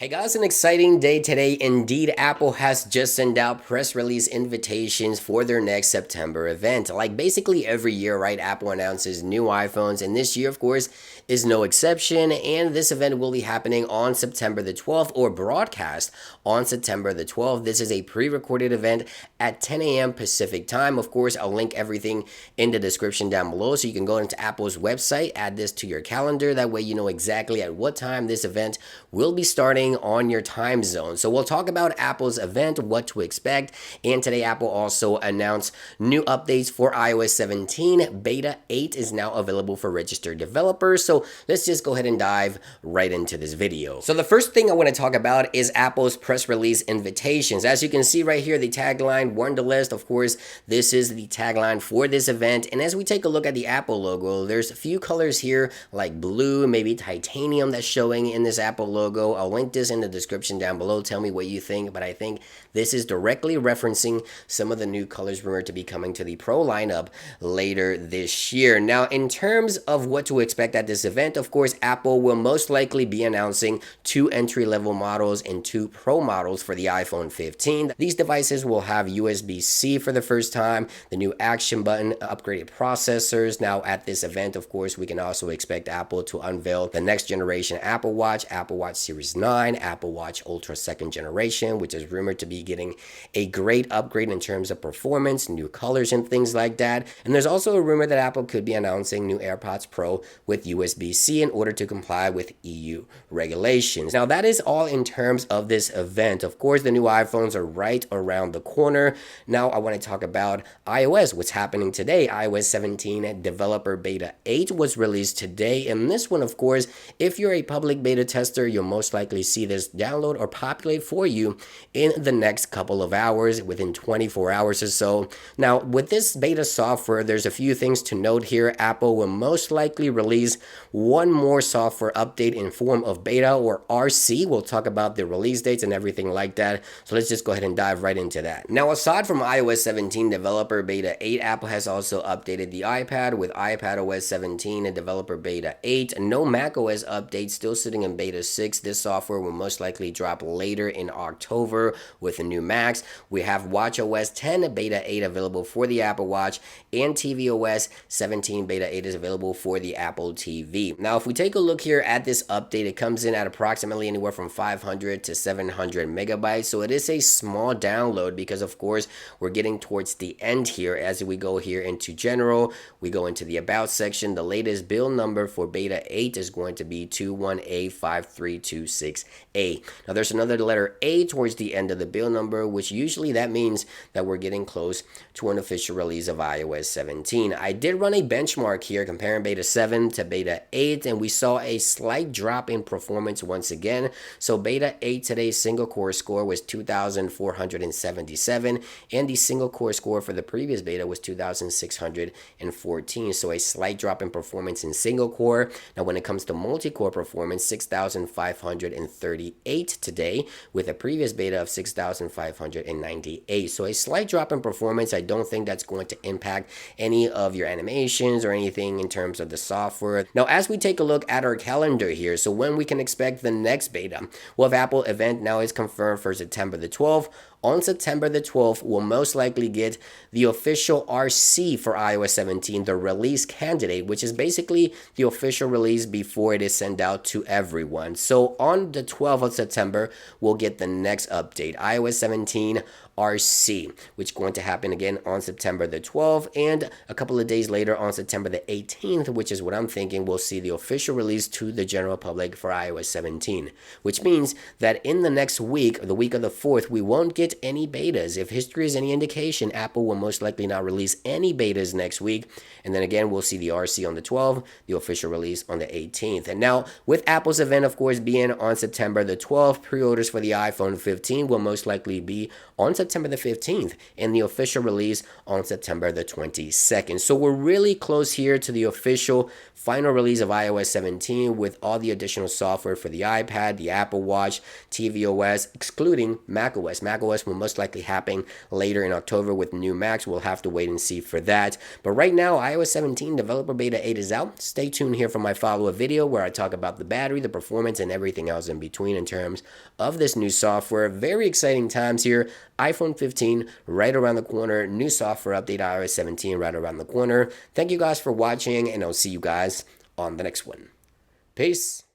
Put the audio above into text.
Hey guys, an exciting day today. Indeed, Apple has just sent out press release invitations for their next September event. Like basically every year, right? Apple announces new iPhones, and this year, of course, is no exception. And this event will be happening on September the 12th or broadcast on September the 12th. This is a pre recorded event at 10 a.m. Pacific time. Of course, I'll link everything in the description down below so you can go into Apple's website, add this to your calendar. That way, you know exactly at what time this event will be starting on your time zone. So we'll talk about Apple's event, what to expect, and today Apple also announced new updates for iOS 17. Beta 8 is now available for registered developers. So let's just go ahead and dive right into this video. So the first thing I want to talk about is Apple's press release invitations. As you can see right here, the tagline, Wonderlist. Of course, this is the tagline for this event. And as we take a look at the Apple logo, there's a few colors here like blue, maybe titanium that's showing in this Apple logo. I'll link this in the description down below. Tell me what you think, but I think this is directly referencing some of the new colors rumored to be coming to the Pro lineup later this year. Now, in terms of what to expect at this event, of course, Apple will most likely be announcing two entry-level models and two Pro models for the iPhone 15. These devices will have USB-C for the first time, the new action button, upgraded processors. Now, at this event, of course, we can also expect Apple to unveil the next generation Apple Watch Series 9, Apple Watch Ultra 2nd generation, which is rumored to be getting a great upgrade in terms of performance, new colors, and things like that. And there's also a rumor that Apple could be announcing new AirPods Pro with USB-C in order to comply with EU regulations. Now, that is all in terms of this event. Of course, the new iPhones are right around the corner. Now, I want to talk about iOS, what's happening today. iOS 17 Developer Beta 8 was released today. And this one, of course, if you're a public beta tester, you'll most likely see this download or populate for you in the next couple of hours, within 24 hours or so. Now, with this beta software, there's a few things to note here. Apple will most likely release one more software update in form of beta or RC. We'll talk about the release dates and everything like that. So let's just go ahead and dive right into that. Now, aside from iOS 17 Developer Beta 8, Apple has also updated the iPad with iPadOS 17 and Developer Beta 8. No macOS update, still sitting in Beta 6. This software will most likely drop later in October with the new Macs. We have watchOS 10 Beta 8 available for the Apple Watch, and tvOS 17 Beta 8 is available for the Apple TV. Now, if we take a look here at this update, it comes in at approximately anywhere from 500 to 700 megabytes. So it is a small download because, of course, we're getting towards the end here. As we go here into general, we go into the About section. The latest build number for Beta 8 is going to be 21A5326A. Now, there's another letter A towards the end of the build number, which usually that means that we're getting close to an official release of iOS 17. I did run a benchmark here comparing Beta 7 to Beta 8, and we saw a slight drop in performance once again. So Beta 8 today's single core score was 2,477, and the single core score for the previous beta was 2,614. So a slight drop in performance in single core. Now, when it comes to multi-core performance, 6,538 today with a previous beta of 6,598. So a slight drop in performance. I don't think that's going to impact any of your animations or anything in terms of the software. Now, as we take a look at our calendar here, so when we can expect the next beta, well, if Apple event now is confirmed for September the 12th. On September the 12th, we'll most likely get the official RC for iOS 17, the release candidate, which is basically the official release before it is sent out to everyone. So on the 12th of September, we'll get the next update, iOS 17 RC, which is going to happen again on September the 12th, and a couple of days later on September the 18th, which is what I'm thinking, we'll see the official release to the general public for iOS 17, which means that in the next week, the week of the 4th, we won't get any betas. If history is any indication, Apple will most likely not release any betas next week, and then again, we'll see the RC on the 12th, the official release on the 18th. And now, with Apple's event, of course, being on September the 12th, pre-orders for the iPhone 15 will most likely be on September the 15th, and the official release on September the 22nd. So we're really close here to the official final release of iOS 17 with all the additional software for the iPad, the Apple Watch, tvOS, excluding macOS. macOS iOS will most likely happen later in October with new Macs. We'll have to wait and see for that. But right now, iOS 17 Developer Beta 8 is out. Stay tuned here for my follow-up video where I talk about the battery, the performance, and everything else in between in terms of this new software. Very exciting times here. iPhone 15 right around the corner. New software update, iOS 17 right around the corner. Thank you guys for watching, and I'll see you guys on the next one. Peace.